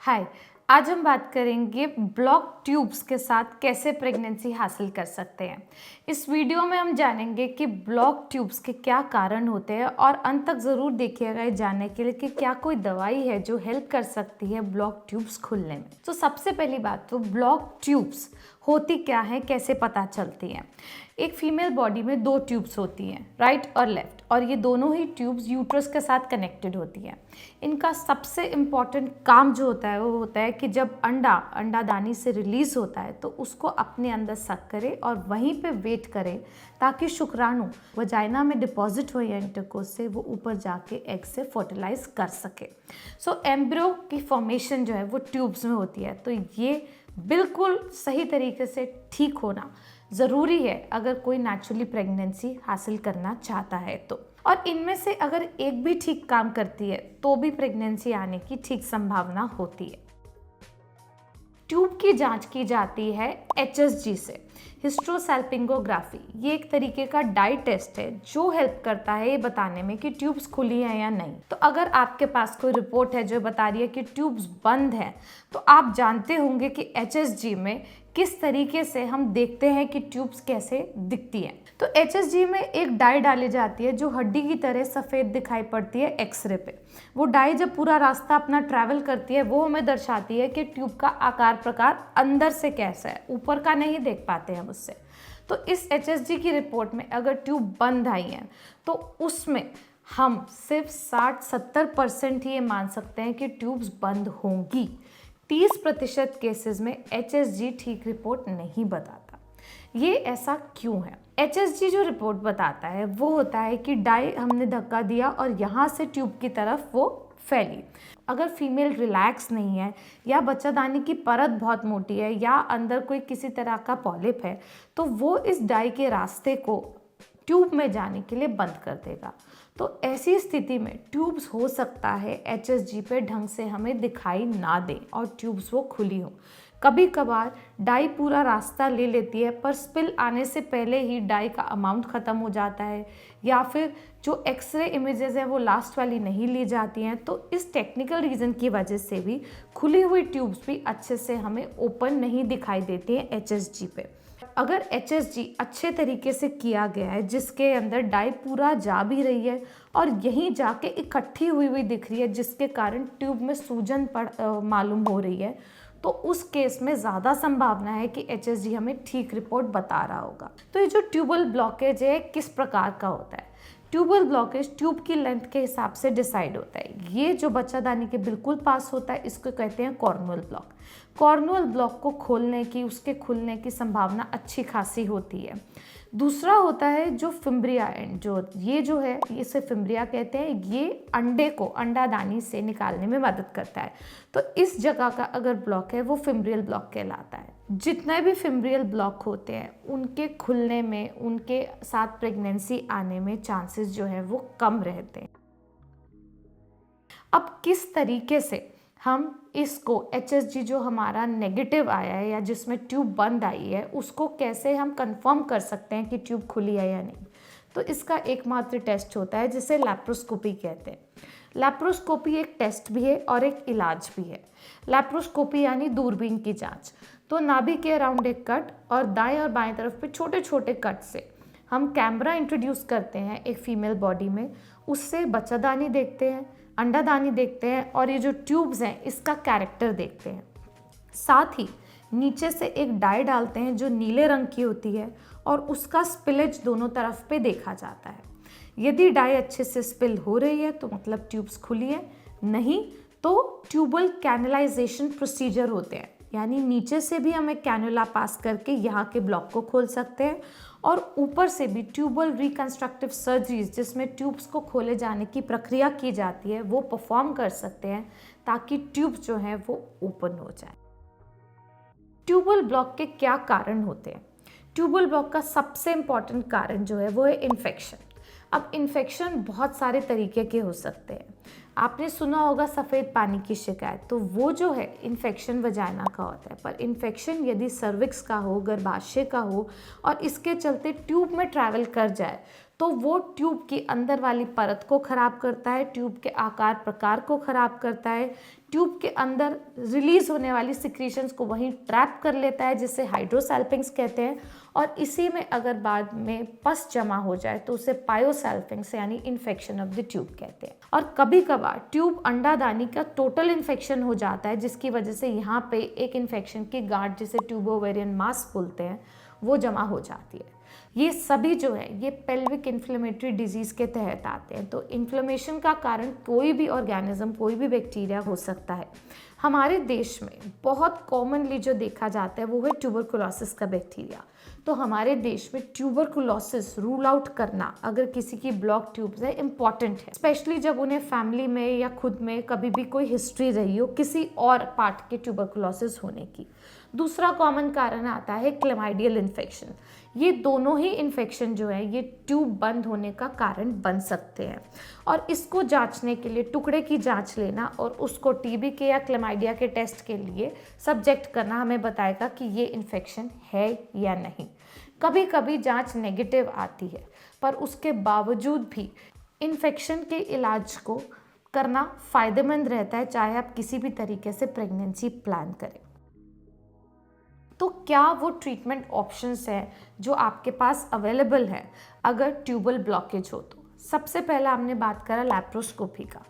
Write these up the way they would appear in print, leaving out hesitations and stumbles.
हाय। आज हम बात करेंगे ब्लॉक ट्यूब्स के साथ कैसे प्रेगनेंसी हासिल कर सकते हैं। इस वीडियो में हम जानेंगे कि ब्लॉक ट्यूब्स के क्या कारण होते हैं और अंत तक ज़रूर देखिएगा ये जानने के लिए कि क्या कोई दवाई है जो हेल्प कर सकती है ब्लॉक ट्यूब्स खुलने में। तो सबसे पहली बात तो ब्लॉक ट्यूब्स होती क्या है, कैसे पता चलती हैं। एक फीमेल बॉडी में दो ट्यूब्स होती हैं, राइट और लेफ्ट, और ये दोनों ही ट्यूब्स यूट्रस के साथ कनेक्टेड होती हैं। इनका सबसे इम्पॉर्टेंट काम जो होता है वो होता है कि जब अंडादानी से रिलीज होता है तो उसको अपने अंदर सक करे और वहीं पे वेट करे ताकि शुक्राणु वजाइना में डिपॉजिट हो या इंटरकोर्स से वो ऊपर जाके एग से फर्टिलाइज कर सके। सो एम्ब्रियो की फॉर्मेशन जो है वो ट्यूब्स में होती है। तो ये बिल्कुल सही तरीके से ठीक होना ज़रूरी है अगर कोई नेचुरली प्रेगनेंसी हासिल करना चाहता है तो। और इनमें से अगर एक भी ठीक काम करती है तो भी प्रेगनेंसी आने की ठीक संभावना होती है। ट्यूब की जांच की जाती है HSG से, हिस्ट्रोसैल्पिंगोग्राफी। ये एक तरीके का डाई टेस्ट है जो हेल्प करता है ये बताने में कि ट्यूब्स खुली है या नहीं। तो अगर आपके पास कोई रिपोर्ट है जो बता रही है कि ट्यूब्स बंद है तो आप जानते होंगे कि HSG में किस तरीके से हम देखते हैं कि ट्यूब्स कैसे दिखती हैं। तो HSG में एक डाई डाली जाती है जो हड्डी की तरह सफ़ेद दिखाई पड़ती है एक्सरे पे। वो डाई जब पूरा रास्ता अपना ट्रैवल करती है वो हमें दर्शाती है कि ट्यूब का आकार प्रकार अंदर से कैसा है, ऊपर का नहीं देख पाते हम उससे। तो इस HSG की रिपोर्ट में अगर ट्यूब बंद आई है तो उसमें हम सिर्फ 60-70% ही ये मान सकते हैं कि ट्यूब्स बंद होंगी। 30% केसेस में HSG ठीक रिपोर्ट नहीं बताता। ये ऐसा क्यों है? HSG जो रिपोर्ट बताता है वो होता है कि डाई हमने धक्का दिया और यहाँ से ट्यूब की तरफ वो फैली। अगर फीमेल रिलैक्स नहीं है या बच्चादानी की परत बहुत मोटी है या अंदर कोई किसी तरह का पॉलिप है तो वो इस डाई के रास्ते को ट्यूब में जाने के लिए बंद कर देगा। तो ऐसी स्थिति में ट्यूब्स हो सकता है HSG पे ढंग से हमें दिखाई ना दे और ट्यूब्स वो खुली हो। कभी कभार डाई पूरा रास्ता ले लेती है पर स्पिल आने से पहले ही डाई का अमाउंट ख़त्म हो जाता है या फिर जो एक्सरे इमेजेस हैं वो लास्ट वाली नहीं ली जाती हैं। तो इस टेक्निकल रीज़न की वजह से भी खुली हुई ट्यूब्स भी अच्छे से हमें ओपन नहीं दिखाई देती हैं HSG पे। अगर HSG अच्छे तरीके से किया गया है जिसके अंदर डाई पूरा जा भी रही है और यहीं जाके इकट्ठी हुई दिख रही है जिसके कारण ट्यूब में सूजन मालूम हो रही है तो उस केस में ज़्यादा संभावना है कि HSG हमें ठीक रिपोर्ट बता रहा होगा। तो ये जो ट्यूबल ब्लॉकेज है किस प्रकार का होता है? ट्यूबल ब्लॉकेज ट्यूब की लेंथ के हिसाब से डिसाइड होता है। ये जो बच्चादानी के बिल्कुल पास होता है इसको कहते हैं कॉर्नुअल ब्लॉक। कॉर्नुअल ब्लॉक को खोलने की, उसके खुलने की संभावना अच्छी खासी होती है। दूसरा होता है जो फिम्ब्रिया एंड, जो है इसे फिम्ब्रिया कहते हैं। ये अंडे को अंडादानी से निकालने में मदद करता है। तो इस जगह का अगर ब्लॉक है वो फिम्ब्रियल ब्लॉक कहलाता है। जितने भी फिम्ब्रियल ब्लॉक होते हैं उनके खुलने में, उनके साथ प्रेगनेंसी आने में चांसेस जो है वो कम रहते हैं। अब किस तरीके से हम इसको HSG जो हमारा नेगेटिव आया है या जिसमें ट्यूब बंद आई है उसको कैसे हम कंफर्म कर सकते हैं कि ट्यूब खुली है या नहीं? तो इसका एकमात्र टेस्ट होता है जिसे लैप्रोस्कोपी कहते हैं। लैप्रोस्कोपी एक टेस्ट भी है और एक इलाज भी है। लैप्रोस्कोपी यानी दूरबीन की जांच। तो नाभि के अराउंड एक कट और दाएं और बाएं तरफ पे छोटे छोटे कट से हम कैमरा इंट्रोड्यूस करते हैं एक फीमेल बॉडी में। उससे बच्चादानी देखते हैं, अंडादानी देखते हैं और ये जो ट्यूब्स हैं इसका कैरेक्टर देखते हैं। साथ ही नीचे से एक डाई डालते हैं जो नीले रंग की होती है और उसका स्पिलेज दोनों तरफ पे देखा जाता है। यदि डाई अच्छे से स्पिल हो रही है तो मतलब ट्यूब्स खुली है, नहीं तो ट्यूबल कैनलाइजेशन प्रोसीजर होते हैं। यानी नीचे से भी हम एक कैनुला पास करके यहाँ के ब्लॉक को खोल सकते हैं और ऊपर से भी ट्यूबल रिकंस्ट्रक्टिव सर्जरीज जिसमें ट्यूब्स को खोले जाने की प्रक्रिया की जाती है वो परफॉर्म कर सकते हैं ताकि ट्यूब्स जो हैं वो ओपन हो जाए। ट्यूबल ब्लॉक के क्या कारण होते हैं? ट्यूबल ब्लॉक का सबसे इम्पॉर्टेंट कारण जो है वो है इन्फेक्शन। अब इन्फेक्शन बहुत सारे तरीके के हो सकते हैं। आपने सुना होगा सफ़ेद पानी की शिकायत, तो वो जो है इन्फेक्शन वजाइना का होता है। पर इन्फेक्शन यदि सर्विक्स का हो, गर्भाशय का हो और इसके चलते ट्यूब में ट्रैवल कर जाए तो वो ट्यूब की अंदर वाली परत को ख़राब करता है, ट्यूब के आकार प्रकार को ख़राब करता है, ट्यूब के अंदर रिलीज होने वाली सिक्रीशंस को वहीं ट्रैप कर लेता है, जिसे हाइड्रोसैल्पिंग्स कहते हैं। और इसी में अगर बाद में पस जमा हो जाए तो उसे पायोसैल्पिंग्स यानी इन्फेक्शन ऑफ द ट्यूब कहते हैं। और कभी कभार ट्यूब अंडादानी का टोटल इन्फेक्शन हो जाता है, जिसकी वजह से यहाँ पे एक इन्फेक्शन की गांठ, जिसे ट्यूब ओवेरियन मास बोलते हैं, वो जमा हो जाती है। ये सभी जो है ये पेल्विक इन्फ्लेमेटरी डिजीज़ के तहत आते हैं। तो इन्फ्लेमेशन का कारण कोई भी ऑर्गेनिज्म, कोई भी बैक्टीरिया हो सकता है। हमारे देश में बहुत कॉमनली जो देखा जाता है वो है ट्यूबरकुलोसिस का बैक्टीरिया। तो हमारे देश में ट्यूबरकुलोसिस रूल आउट करना अगर किसी की ब्लॉक ट्यूब्स है इम्पॉर्टेंट है, स्पेशली जब उन्हें फैमिली में या खुद में कभी भी कोई हिस्ट्री रही हो किसी और पार्ट के ट्यूबरकुलोसिस होने की। दूसरा कॉमन कारण आता है क्लेमाइडियल इन्फेक्शन। ये दोनों ही इन्फेक्शन जो है ये ट्यूब बंद होने का कारण बन सकते हैं। और इसको जांचने के लिए टुकड़े की जांच लेना और उसको टीबी के या क्लेमाइडिया के टेस्ट के लिए सब्जेक्ट करना हमें बताएगा कि ये इन्फेक्शन है या नहीं। कभी कभी जांच नेगेटिव आती है, पर उसके बावजूद भी इन्फेक्शन के इलाज को करना फ़ायदेमंद रहता है, चाहे आप किसी भी तरीके से प्रेगनेंसी प्लान करें। तो क्या वो ट्रीटमेंट ऑप्शंस हैं जो आपके पास अवेलेबल है अगर ट्यूबल ब्लॉकेज हो तो? सबसे पहला हमने बात करा लैप्रोस्कोपी का।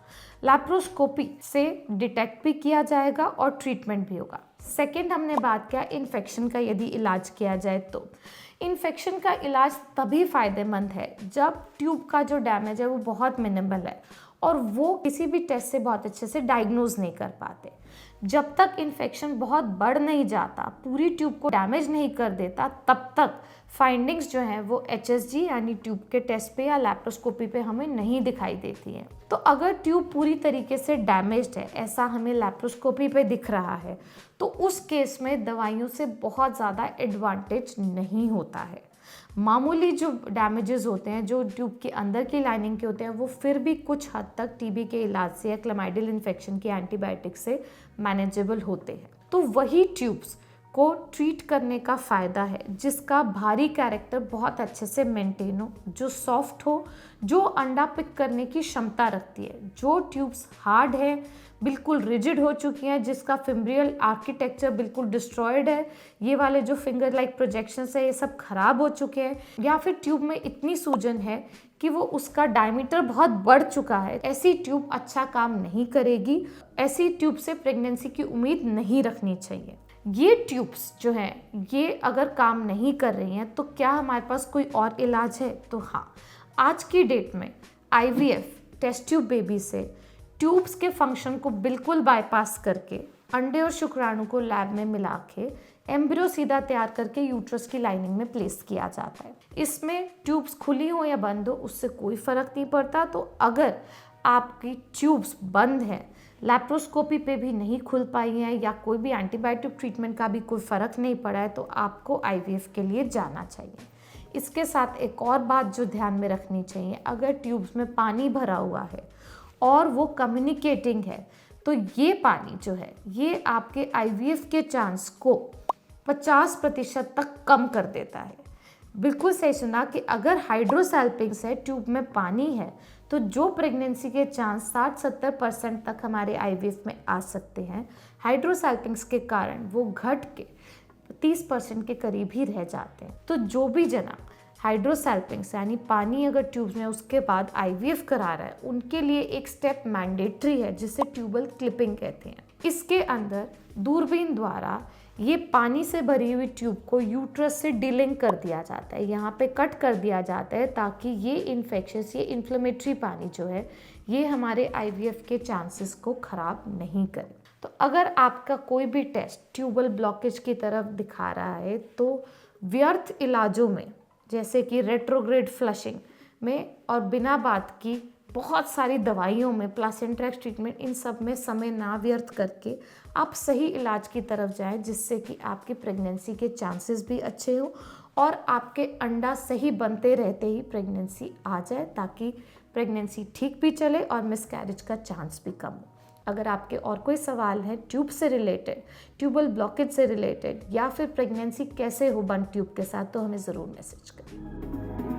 लैप्रोस्कोपी से डिटेक्ट भी किया जाएगा और ट्रीटमेंट भी होगा। सेकंड हमने बात किया इन्फेक्शन का, यदि इलाज किया जाए तो। इन्फेक्शन का इलाज तभी फ़ायदेमंद है जब ट्यूब का जो डैमेज है वो बहुत मिनिमल है और वो किसी भी टेस्ट से बहुत अच्छे से डायग्नोज नहीं कर पाते। जब तक इन्फेक्शन बहुत बढ़ नहीं जाता, पूरी ट्यूब को डैमेज नहीं कर देता, तब तक फाइंडिंग्स जो हैं वो HSG यानी ट्यूब के टेस्ट पे या लैप्रोस्कोपी पे हमें नहीं दिखाई देती हैं। तो अगर ट्यूब पूरी तरीके से डैमेज्ड है, ऐसा हमें लैप्रोस्कोपी पे दिख रहा है, तो उस केस में दवाइयों से बहुत ज़्यादा एडवांटेज नहीं होता है। मामूली जो डैमेजेस होते हैं जो ट्यूब के अंदर की लाइनिंग के होते हैं वो फिर भी कुछ हद तक टीबी के इलाज से या क्लेमाइडियल इन्फेक्शन के एंटीबायोटिक से मैनेजेबल होते हैं। तो वही ट्यूब्स को ट्रीट करने का फ़ायदा है जिसका भारी कैरेक्टर बहुत अच्छे से मेंटेन हो, जो सॉफ्ट हो, जो अंडा पिक करने की क्षमता रखती है। जो ट्यूब्स हार्ड है, बिल्कुल रिजिड हो चुकी हैं, जिसका फिम्ब्रियल आर्किटेक्चर बिल्कुल डिस्ट्रॉयड है, ये वाले जो फिंगर लाइक प्रोजेक्शंस है ये सब खराब हो चुके हैं, या फिर ट्यूब में इतनी सूजन है कि वो उसका डायमीटर बहुत बढ़ चुका है, ऐसी ट्यूब अच्छा काम नहीं करेगी। ऐसी ट्यूब से प्रेगनेंसी की उम्मीद नहीं रखनी चाहिए। ये ट्यूब्स जो हैं ये अगर काम नहीं कर रही हैं तो क्या हमारे पास कोई और इलाज है? तो हाँ, आज की डेट में IVF टेस्ट ट्यूब बेबी से ट्यूब्स के फंक्शन को बिल्कुल बाईपास करके अंडे और शुक्राणु को लैब में मिला के एम्ब्रियो सीधा तैयार करके यूट्रस की लाइनिंग में प्लेस किया जाता है। इसमें ट्यूब्स खुली हो या बंद हो उससे कोई फर्क नहीं पड़ता। तो अगर आपकी ट्यूब्स बंद है, लैप्रोस्कोपी पे भी नहीं खुल पाई है या कोई भी एंटीबायोटिक ट्रीटमेंट का भी कोई फ़र्क नहीं पड़ा है, तो आपको IVF के लिए जाना चाहिए। इसके साथ एक और बात जो ध्यान में रखनी चाहिए, अगर ट्यूब्स में पानी भरा हुआ है और वो कम्युनिकेटिंग है तो ये पानी जो है ये आपके IVF के चांस को 50% तक कम कर देता है। बिल्कुल सही सुना कि अगर हाइड्रोसैल्पिंग्स है, ट्यूब में पानी है, तो जो प्रेगनेंसी के चांस 60-70% तक हमारे IVF में आ सकते हैं, हाइड्रोसैल्पिंग्स के कारण वो घट के 30% के करीब ही रह जाते हैं। तो जो भी जना हाइड्रोसैल्पिंग्स यानी पानी अगर ट्यूब्स में उसके बाद IVF करा रहा है, उनके लिए एक स्टेप मैंडेटरी है जिसे ट्यूबल क्लिपिंग कहते हैं। इसके अंदर दूरबीन द्वारा ये पानी से भरी हुई ट्यूब को यूट्रस से डीलिंक कर दिया जाता है, यहाँ पे कट कर दिया जाता है ताकि ये इन्फेक्शस, ये इन्फ्लेमेटरी पानी जो है ये हमारे IVF के चांसेस को ख़राब नहीं करे। तो अगर आपका कोई भी टेस्ट ट्यूबल ब्लॉकेज की तरफ दिखा रहा है तो व्यर्थ इलाजों में जैसे कि रेट्रोग्रेड फ्लशिंग में और बिना बात की बहुत सारी दवाइयों में, प्लासेंट्रेक्स ट्रीटमेंट, इन सब में समय ना व्यर्थ करके आप सही इलाज की तरफ जाएं जिससे कि आपकी प्रेगनेंसी के चांसेस भी अच्छे हो और आपके अंडा सही बनते रहते ही प्रेगनेंसी आ जाए, ताकि प्रेगनेंसी ठीक भी चले और मिसकैरेज का चांस भी कम हो। अगर आपके और कोई सवाल है ट्यूब से रिलेटेड, ट्यूबल ब्लॉकेज से रिलेटेड या फिर प्रेगनेंसी कैसे हो बंद ट्यूब के साथ, तो हमें ज़रूर मैसेज करें।